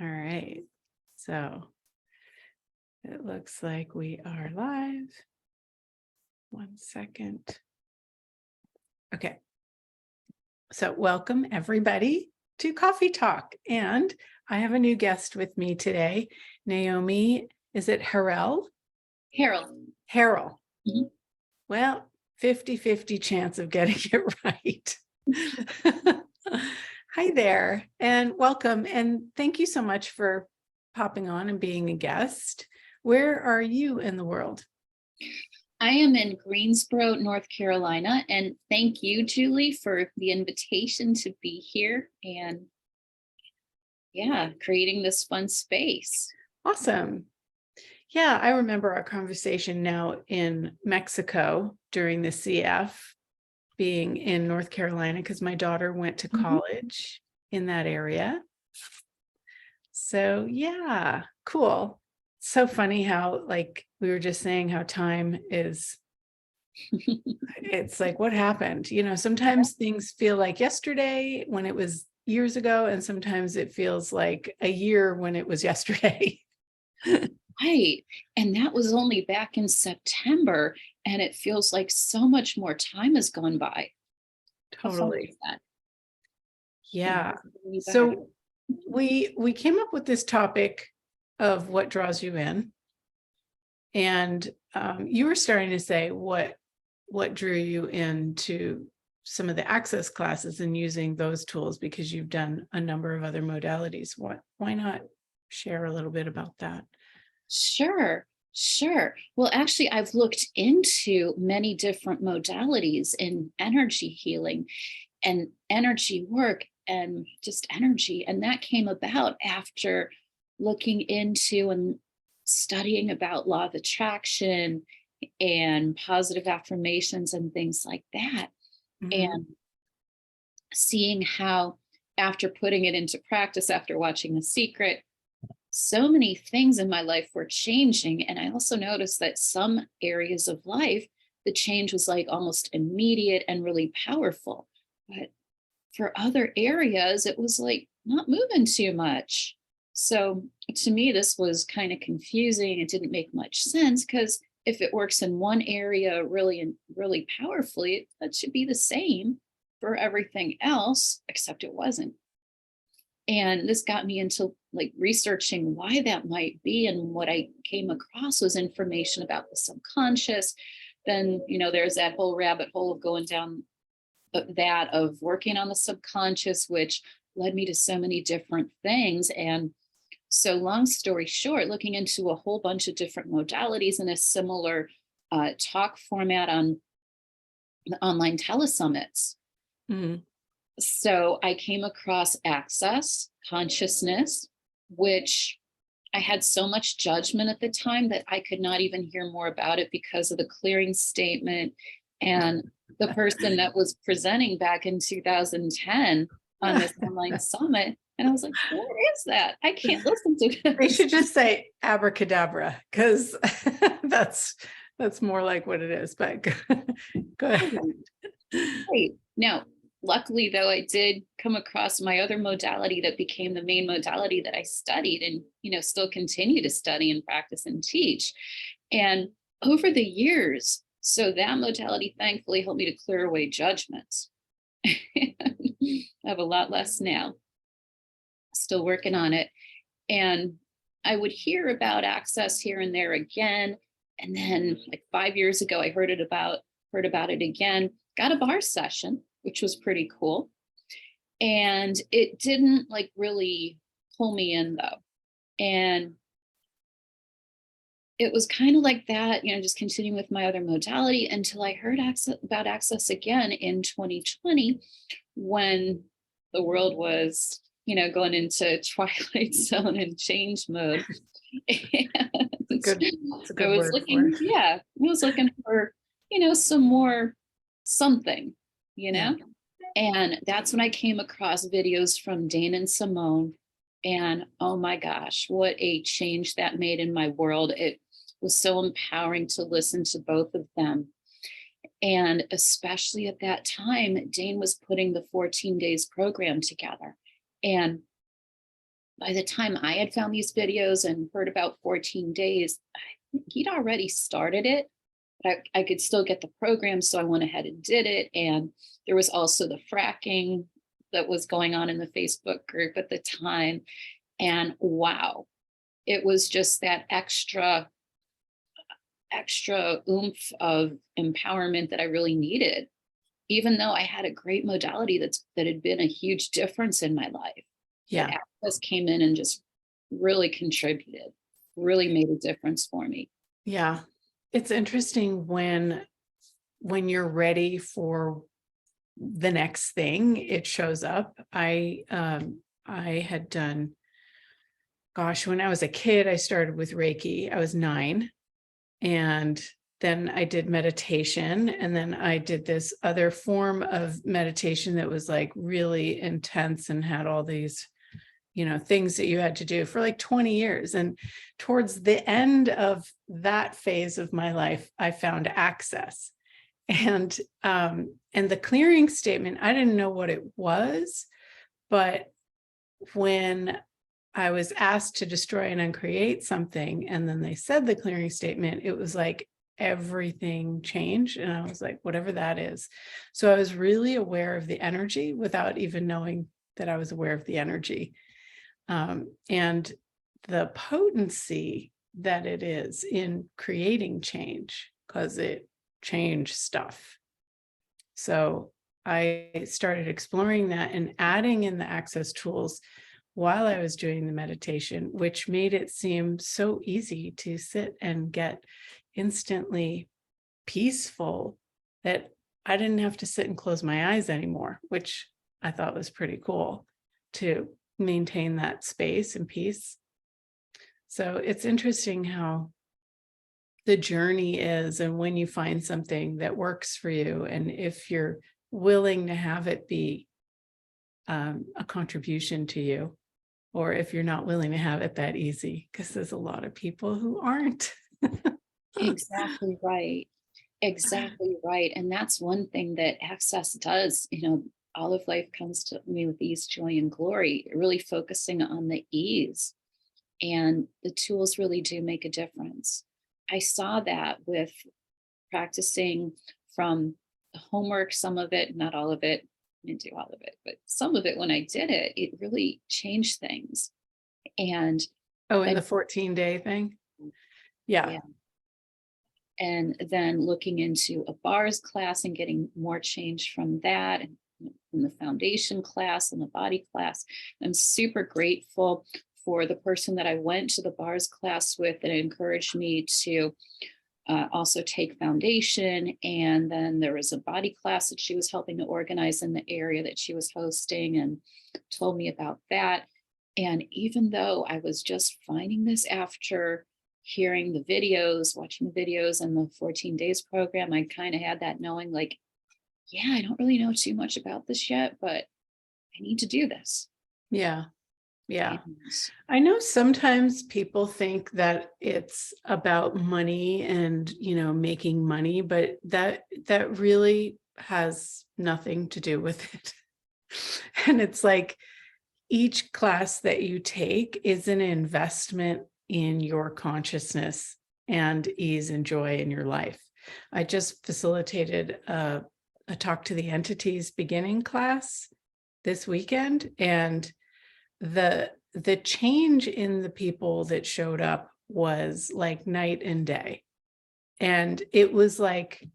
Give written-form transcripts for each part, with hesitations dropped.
All right. So it looks like we are live. 1 second. Okay. So welcome everybody to Coffee Talk. And I have a new guest with me today. Naomi, is it Harel? Harel. Harel. Mhm. Well, 50-50 chance of getting it right. Hi there and welcome. And thank you so much for popping on and being a guest. Where are you in the world? I am in Greensboro, North Carolina, and thank you, Julie, for the invitation to be here and creating this fun space. Awesome. Yeah, I remember our conversation now in Mexico during the CF, being in North Carolina because my daughter went to college in that area. So yeah, cool. So funny how, like we were just saying, how time is, it's like, what happened? Sometimes things feel like yesterday when it was years ago, and sometimes it feels like a year when it was yesterday. Right. And that was only back in September, and it feels like so much more time has gone by. How funny Totally. is that? Yeah. Way back. So we came up with this topic of what draws you in, and you were starting to say what drew you into some of the access classes and using those tools because you've done a number of other modalities. Why not share a little bit about that? Sure, sure. Well, actually, I've looked into many different modalities in energy healing and energy work and just energy. And that came about after looking into and studying about law of attraction and positive affirmations and things like that. Mhm. And seeing how, after putting it into practice, after watching The Secret, so many things in my life were changing. And I also noticed that some areas of life, the change was like almost immediate and really powerful. But for other areas, it was like not moving too much. So to me, this was kind of confusing. It didn't make much sense because if it works in one area really and really powerfully, that should be the same for everything else, except it wasn't. And this got me into like researching why that might be. And what I came across was information about the subconscious. Then, there's that whole rabbit hole of going down that of working on the subconscious, which led me to so many different things. And so, long story short, looking into a whole bunch of different modalities in a similar talk format on the online telesummits. Mhm. So I came across access consciousness, which I had so much judgment at the time that I could not even hear more about it because of the clearing statement and the person that was presenting back in 2010 on this online summit. And I was like, what is that? I can't listen to They this. should just say abracadabra because that's more like what it is. But go ahead. Right. Now, luckily, though, I did come across my other modality that became the main modality that I studied and, still continue to study and practice and teach. And over the years, so that modality thankfully helped me to clear away judgments. I have a lot less now, still working on it. And I would hear about access here and there again. And then like 5 years ago, I heard about it again, got a bar session, which was pretty cool. And it didn't like really pull me in though. And it was kind of like that, just continuing with my other modality until I heard about access again in 2020 when the world was, going into twilight zone and change mode. And It's a I good was word for it. I was looking for, some more something, you Yeah. know? And that's when I came across videos from Dane and Simone. And oh my gosh, what a change that made in my world. It was so empowering to listen to both of them. And especially at that time, Dane was putting the 14 days program together. And by the time I had found these videos and heard about 14 days, he'd already started it, but I could still get the program. So I went ahead and did it. And there was also the fracking that was going on in the Facebook group at the time. And wow, it was just that extra oomph of empowerment that I really needed, even though I had a great modality that had been a huge difference in my life. But Yeah. Access came in and just really contributed, really made a difference for me. Yeah. It's interesting when you're ready for the next thing, it shows up. I had done, gosh, when I was a kid, I started with Reiki. I was 9. And then I did meditation. And then I did this other form of meditation that was like really intense and had all these, things that you had to do for like 20 years. And towards the end of that phase of my life, I found Access. And the clearing statement, I didn't know what it was, but when I was asked to destroy and uncreate something, and then they said the clearing statement, it was like everything changed. And I was like, whatever that is. So I was really aware of the energy without even knowing that I was aware of the energy. And the potency that it is in creating change, because it changed stuff. So I started exploring that and adding in the Access tools while I was doing the meditation, which made it seem so easy to sit and get instantly peaceful that I didn't have to sit and close my eyes anymore, which I thought was pretty cool to maintain that space and peace. So it's interesting how the journey is, and when you find something that works for you, and if you're willing to have it be a contribution to you, or if you're not willing to have it that easy, because there's a lot of people who aren't. Exactly right. Exactly right. And that's one thing that Access does. All of life comes to me with ease, joy, and glory, really focusing on the ease. And the tools really do make a difference. I saw that with practicing from the homework, some of it, not all of it. I didn't do all of it, but some of it, when I did it, it really changed things. And Oh, in then, the 14-day thing? Yeah. yeah, and then looking into a bars class and getting more change from that, and from the foundation class and the body class. I'm super grateful for the person that I went to the bars class with that encouraged me to also take foundation. And then there was a body class that she was helping to organize in the area that she was hosting, and told me about that. And even though I was just finding this after hearing the videos, watching the videos and the 14 days program, I kind of had that knowing like, yeah, I don't really know too much about this yet, but I need to do this. Yeah. Yeah. And I know sometimes people think that it's about money and, making money, but that really has nothing to do with it. And it's like each class that you take is an investment in your consciousness and ease and joy in your life. I just facilitated a talk to the entities beginning class this weekend, and the change in the people that showed up was like night and day. And it was like,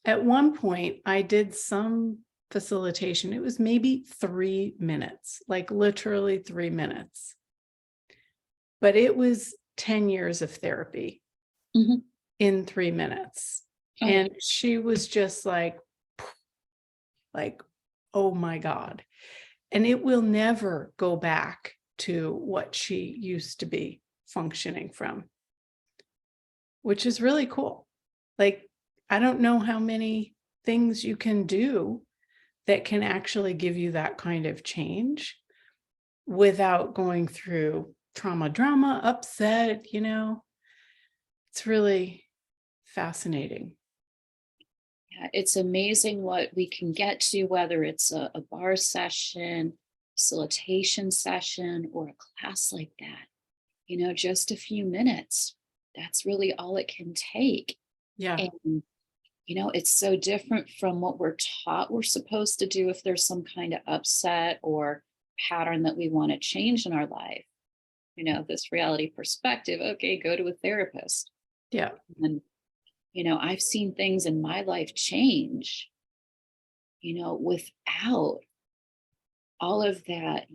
at one point I did some facilitation, it was maybe 3 minutes, like literally 3 minutes, but it was 10 years of therapy Mhm. in 3 minutes. Oh, And she was just like, oh my God. And it will never go back to what she used to be functioning from, which is really cool. Like, I don't know how many things you can do that can actually give you that kind of change without going through trauma, drama, upset, it's really fascinating. yeah, it's amazing what we can get to, whether it's a bar session, facilitation session or a class like that, just a few minutes. That's really all it can take. Yeah. And, it's so different from what we're taught we're supposed to do if there's some kind of upset or pattern that we want to change in our life. This reality perspective, okay, go to a therapist. Yeah. And, I've seen things in my life change, without all of that,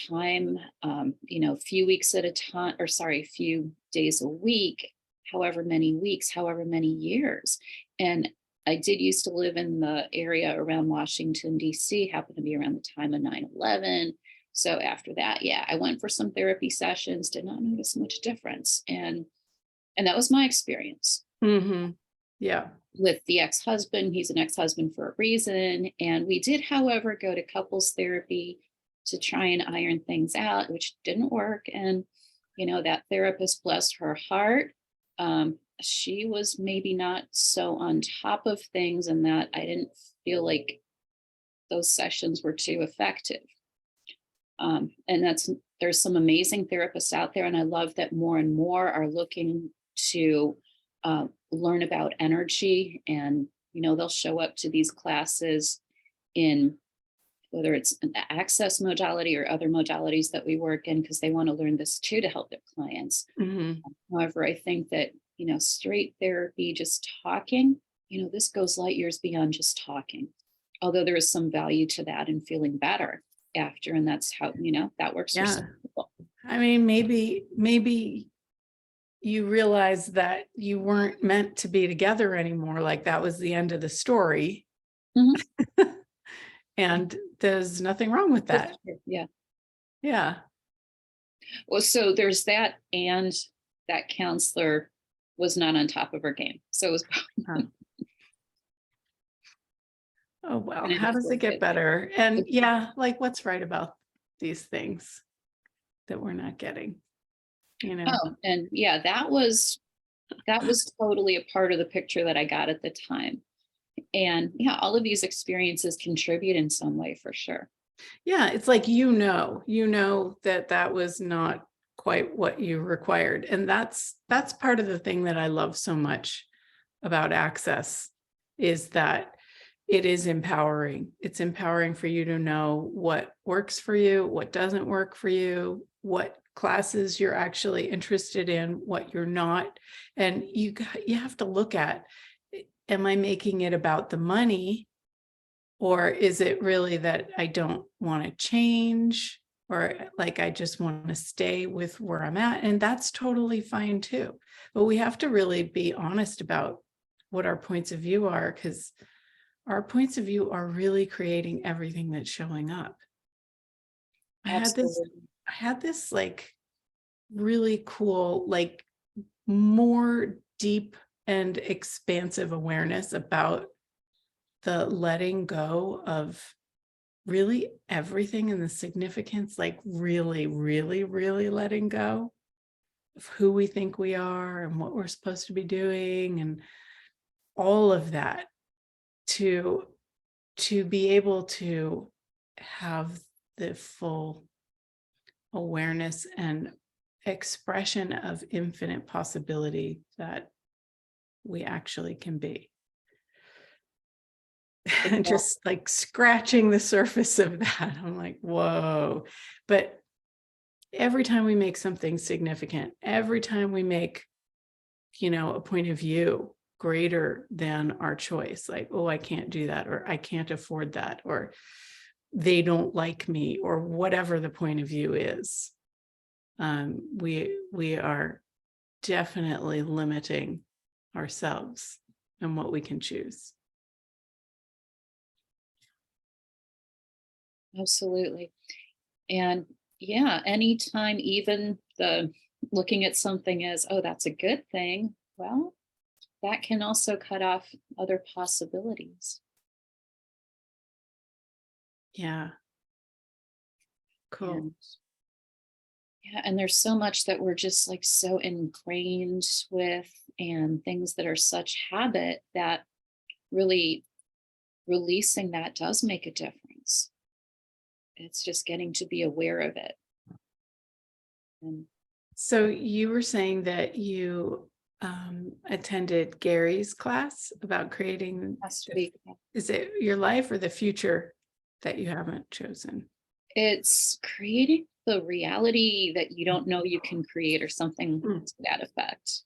time, a few weeks at a time, or sorry, a few days a week, however many weeks, however many years. And I did used to live in the area around Washington, D.C., happened to be around the time of 9/11. So after that, yeah, I went for some therapy sessions, did not notice much difference. And that was my experience Mm-hmm. Yeah. with the ex-husband. He's an ex-husband for a reason. And we did, however, go to couples therapy to try and iron things out, which didn't work. And, that therapist, bless her heart, she was maybe not so on top of things, and that I didn't feel like those sessions were too effective. And there's some amazing therapists out there. And I love that more and more are looking to learn about energy, and they'll show up to these classes in whether it's an access modality or other modalities that we work in, because they want to learn this too to help their clients. Mm-hmm. However, I think that straight therapy, just talking, this goes light years beyond just talking, although there is some value to that and feeling better after, and that's how that works for Yeah. some people. I mean, maybe you realize that you weren't meant to be together anymore. Like that was the end of the story. Mhm. And there's nothing wrong with that. Yeah. Yeah. Well, so there's that, and that counselor was not on top of her game. So it was Huh. Oh, well, and it how just does it worked get out. better? And yeah, like what's right about these things that we're not getting, Oh, and yeah, that was totally a part of the picture that I got at the time. And yeah, all of these experiences contribute in some way for sure. Yeah, it's like, that that was not quite what you required. And that's part of the thing that I love so much about Access, is that it is empowering. It's empowering for you to know what works for you, what doesn't work for you, what classes you're actually interested in, what you're not. And you have to look at, am I making it about the money? Or is it really that I don't want to change, or like I just want to stay with where I'm at? And that's totally fine too. But we have to really be honest about what our points of view are, because our points of view are really creating everything that's showing up. I Absolutely. had this like really cool, like more deep and expansive awareness about the letting go of really everything and the significance, like really, really, really letting go of who we think we are and what we're supposed to be doing and all of that, to be able to have the full awareness and expression of infinite possibility that we actually can be. And just like scratching the surface of that, I'm like, whoa. But every time we make something significant, every time we make, a point of view greater than our choice, like, oh, I can't do that, or I can't afford that, or they don't like me, or whatever the point of view is, we are definitely limiting ourselves and what we can choose. Absolutely. And yeah, anytime even the looking at something as, oh, that's a good thing, well, that can also cut off other possibilities. Yeah. Cool. And yeah, and there's so much that we're just like so ingrained with, and things that are such habit that really releasing that does make a difference. it's just getting to be aware of it. And So you were saying that you attended Gary's class about creating, last week, is it your life or the future that you haven't chosen? it's creating the reality that you don't know you can create, or something Mm. to that effect.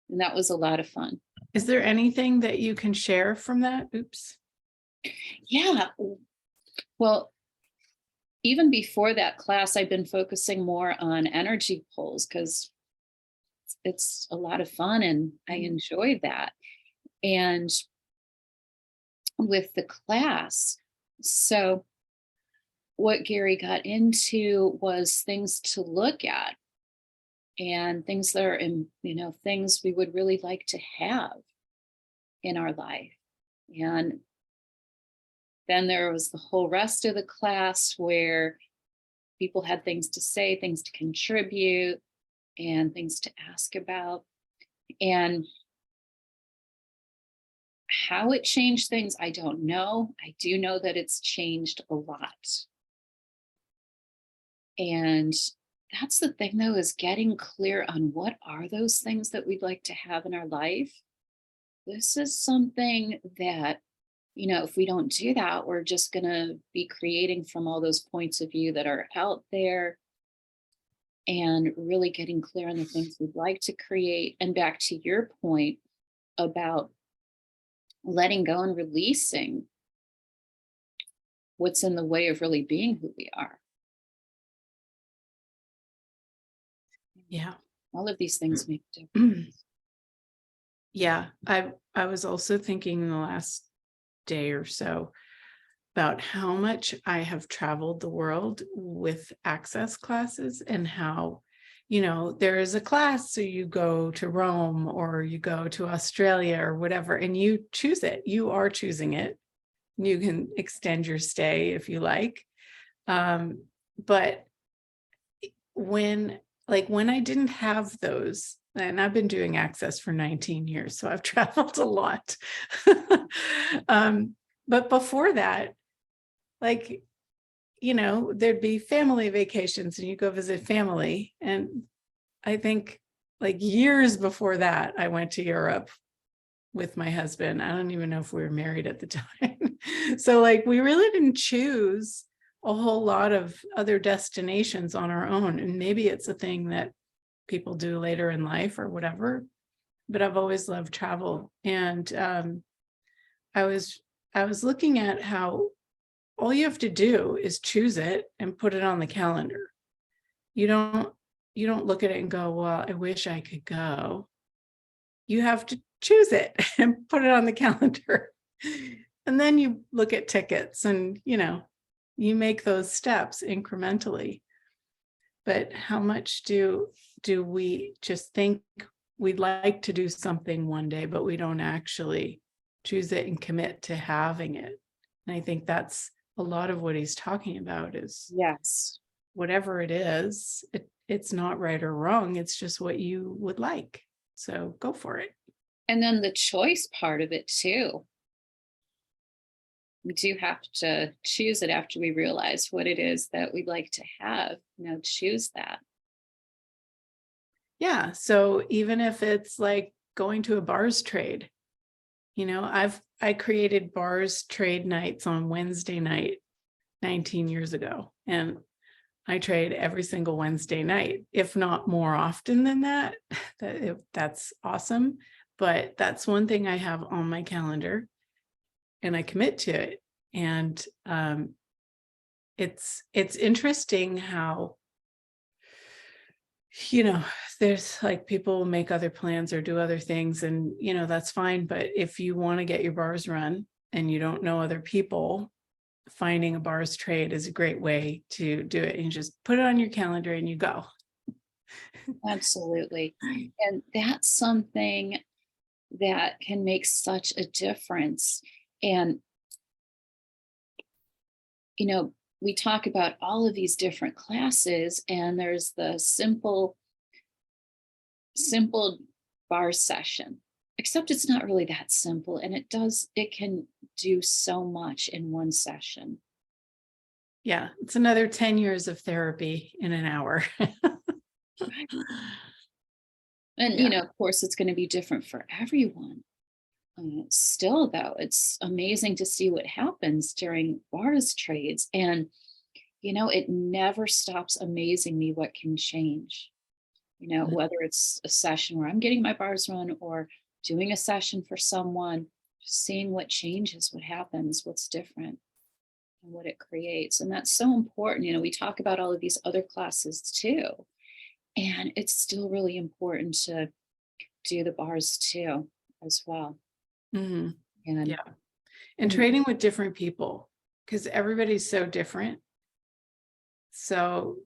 And that was a lot of fun. Is there anything that you can share from that? Oops. Yeah. Well, even before that class, I've been focusing more on energy pulls because it's a lot of fun and I Mhm. enjoy that. And with the class, so what Gary got into was things to look at, and things that are in, things we would really like to have in our life. And then there was the whole rest of the class where people had things to say, things to contribute, and things to ask about. And how it changed things, I don't know. I do know that it's changed a lot. And that's the thing, though, is getting clear on what are those things that we'd like to have in our life. This is something that, if we don't do that, we're just going to be creating from all those points of view that are out there, and really getting clear on the things we'd like to create. And back to your point about letting go and releasing what's in the way of really being who we are. Yeah. All of these things make a difference. Yeah. I was also thinking in the last day or so about how much I have traveled the world with access classes, and how, there is a class, so you go to Rome or you go to Australia or whatever, and you choose it. You are choosing it. You can extend your stay if you like. But when I didn't have those, and I've been doing access for 19 years, so I've traveled a lot. But before that, like, there'd be family vacations and you go visit family. And I think like years before that, I went to Europe with my husband. I don't even know if we were married at the time. So like we really didn't choose a whole lot of other destinations on our own. And maybe it's a thing that people do later in life or whatever. But I've always loved travel. And I was looking at how all you have to do is choose it and put it on the calendar. You don't look at it and go, well, I wish I could go. You have to choose it and put it on the calendar. And then you look at tickets and, you make those steps incrementally. But how much do we just think we'd like to do something one day, but we don't actually choose it and commit to having it? And I think that's a lot of what he's talking about, is Yes. whatever it is, it's not right or wrong. It's just what you would like. So go for it. And then the choice part of it too. We do have to choose it after we realize what it is that we'd like to have. Choose that. Yeah. So even if it's like going to a bars trade, I created bars trade nights on Wednesday night 19 years ago. And I trade every single Wednesday night, if not more often than that. That's awesome. But that's one thing I have on my calendar and I commit to it. And it's interesting how, there's like people make other plans or do other things, and that's fine. But if you want to get your bars run and you don't know other people, finding a bars trade is a great way to do it. And you just put it on your calendar and you go. Absolutely. And that's something that can make such a difference. And, we talk about all of these different classes, and there's the simple bar session, except it's not really that simple. And it can do so much in one session. Yeah, it's another 10 years of therapy in an hour. And, Yeah. of course, it's going to be different for everyone. Still, though, it's amazing to see what happens during bars trades. And, it never stops amazing me what can change. Whether it's a session where I'm getting my bars run or doing a session for someone, just seeing what changes, what happens, what's different, and what it creates. And that's so important. We talk about all of these other classes too. And it's still really important to do the bars too, as well. Mhm. And Yeah. And trading with different people, because everybody's so different. So,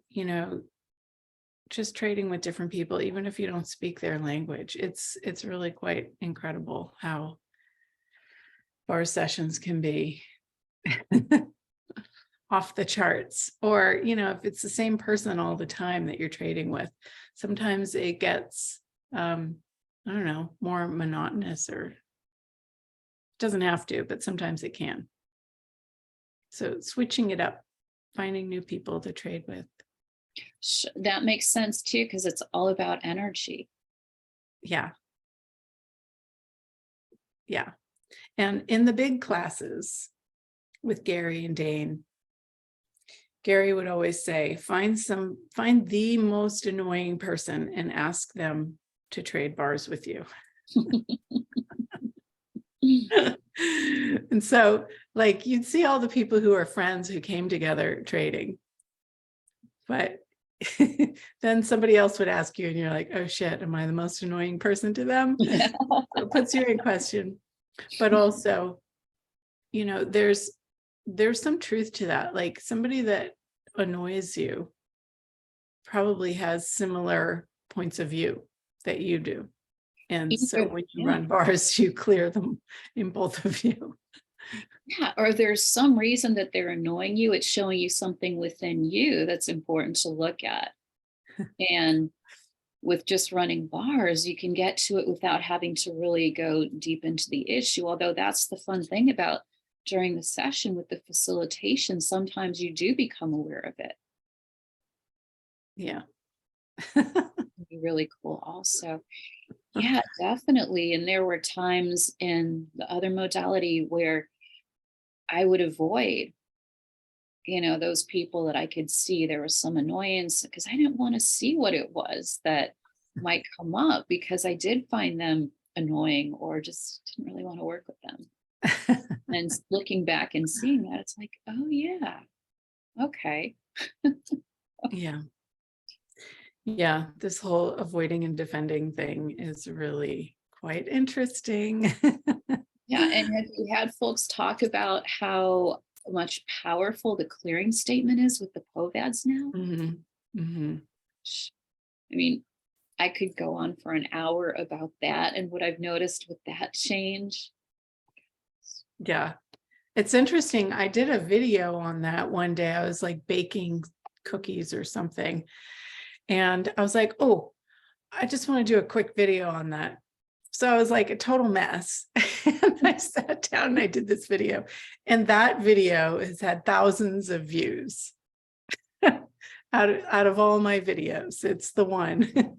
just trading with different people, even if you don't speak their language, it's really quite incredible how bar sessions can be off the charts. Or, if it's the same person all the time that you're trading with, sometimes it gets, I don't know, more monotonous, or doesn't have to, but sometimes it can. So switching it up, finding new people to trade with. that makes sense too, because it's all about energy. Yeah. Yeah. And in the big classes with Gary and Dane, Gary would always say, find the most annoying person and ask them to trade bars with you. And so, like, you'd see all the people who are friends who came together trading, but then somebody else would ask you and you're like, oh shit, am I the most annoying person to them? So it puts you in question. But also, there's some truth to that. Like, somebody that annoys you probably has similar points of view that you do. And so when you Yeah. run bars, you clear them in both of you. Yeah, or there's some reason that they're annoying you. It's showing you something within you that's important to look at. And with just running bars, you can get to it without having to really go deep into the issue. Although that's the fun thing about during the session with the facilitation, sometimes you do become aware of it. Yeah. It'd be really cool also. Yeah, definitely. And there were times in the other modality where I would avoid, those people that I could see there was some annoyance because I didn't want to see what it was that might come up because I did find them annoying or just didn't really want to work with them. And looking back and seeing that, it's like, oh yeah, okay. Yeah. Yeah. This whole avoiding and defending thing is really quite interesting. Yeah. And have you had folks talk about how much powerful the clearing statement is with the POVADs now? Mhm. Mhm. I mean, I could go on for an hour about that and what I've noticed with that change. Yeah. It's interesting. I did a video on that one day. I was like baking cookies or something. And I was like, oh, I just want to do a quick video on that. So I was like a total mess. And I sat down and I did this video. And that video has had thousands of views out of all my videos. It's the one.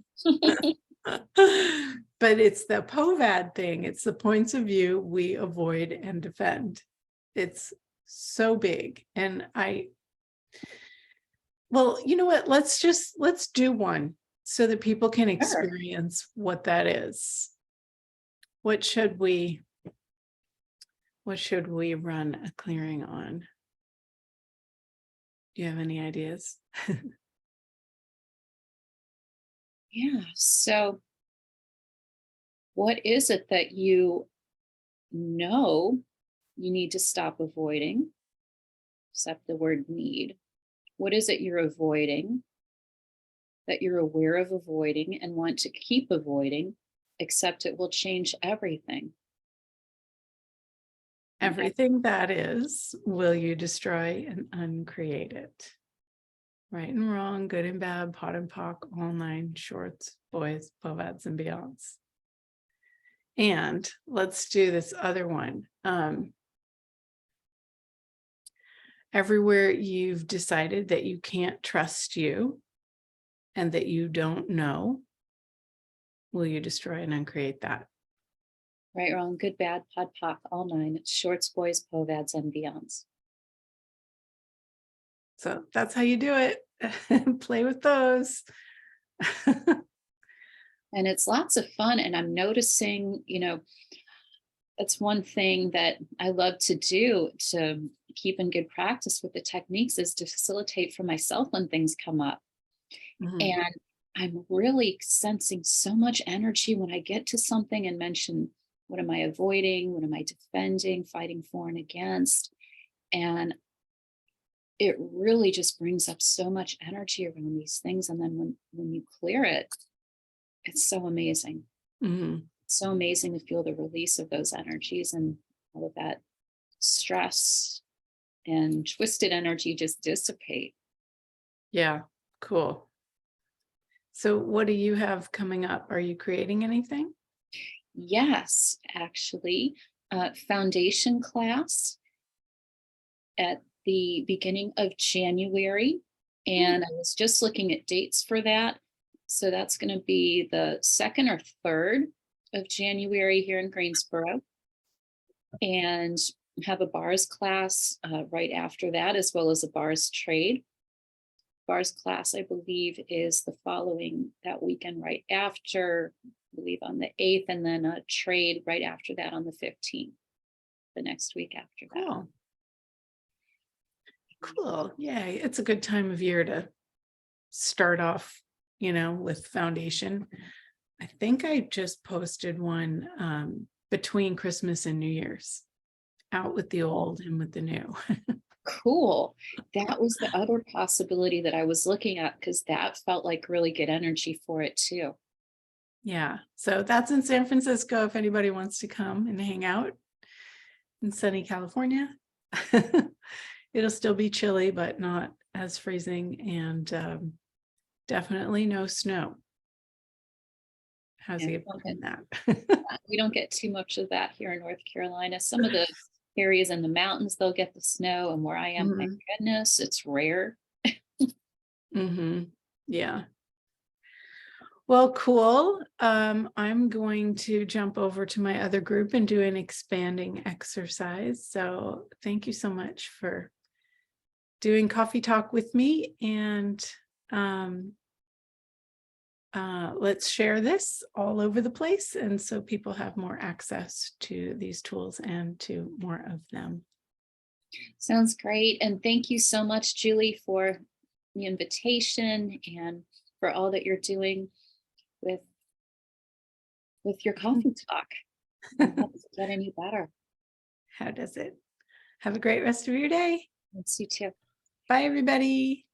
But it's the POVAD thing. It's the points of view we avoid and defend. It's so big. And well, you know what? Let's do one so that people can experience what that is. What should we run a clearing on? Do you have any ideas? Yeah. So, what is it that you need to stop avoiding? Except the word need. What is it you're avoiding that you're aware of avoiding and want to keep avoiding, except it will change everything? Everything that is, will you destroy and uncreate it? Right and wrong, good and bad, pot and pock, all nine shorts, boys, POVADs, and beyonds. And let's do this other one. everywhere you've decided that you can't trust you and that you don't know, will you destroy and uncreate that? Right, wrong, good, bad, pod, poc, all nine, shorts, boys, povads, and beyonds. So that's how you do it. Play with those. And it's lots of fun. And I'm noticing, that's one thing that I love to do to keep in good practice with the techniques is to facilitate for myself when things come up. Mhm. And I'm really sensing so much energy when I get to something and mention, what am I avoiding? What am I defending, fighting for and against? And it really just brings up so much energy around these things. And then when you clear it, it's so amazing. Mhm. It's so amazing to feel the release of those energies and all of that stress and twisted energy just dissipate. Yeah, cool. So what do you have coming up? Are you creating anything? Yes, actually, foundation class at the beginning of January. And I was just looking at dates for that. So that's going to be the 2nd or 3rd of January here in Greensboro. And have a bars class right after that, as well as a bars trade. Bars class, I believe, is the following that weekend right after, I believe on the 8th, and then a trade right after that on the 15th, the next week after that. Cool. Cool. Yeah, it's a good time of year to start off, with foundation. I think I just posted one between Christmas and New Year's, out with the old and with the new. Cool. That was the other possibility that I was looking at because that felt like really good energy for it too. Yeah. So that's in San Francisco if anybody wants to come and hang out in sunny California. It'll still be chilly, but not as freezing, and definitely no snow. How's Yeah, it in that? we don't get too much of that here in North Carolina. Some of the areas in the mountains, they'll get the snow. And where I am, my goodness, it's rare. Mm-hmm. Yeah. Well, cool. I'm going to jump over to my other group and do an expanding exercise. So thank you so much for doing coffee talk with me, and let's share this all over the place, and so people have more access to these tools and to more of them. Sounds great. And thank you so much, Julie, for the invitation and for all that you're doing with your coffee talk. It helps get any better. How does it? Have a great rest of your day. Thanks, you too. Bye, everybody.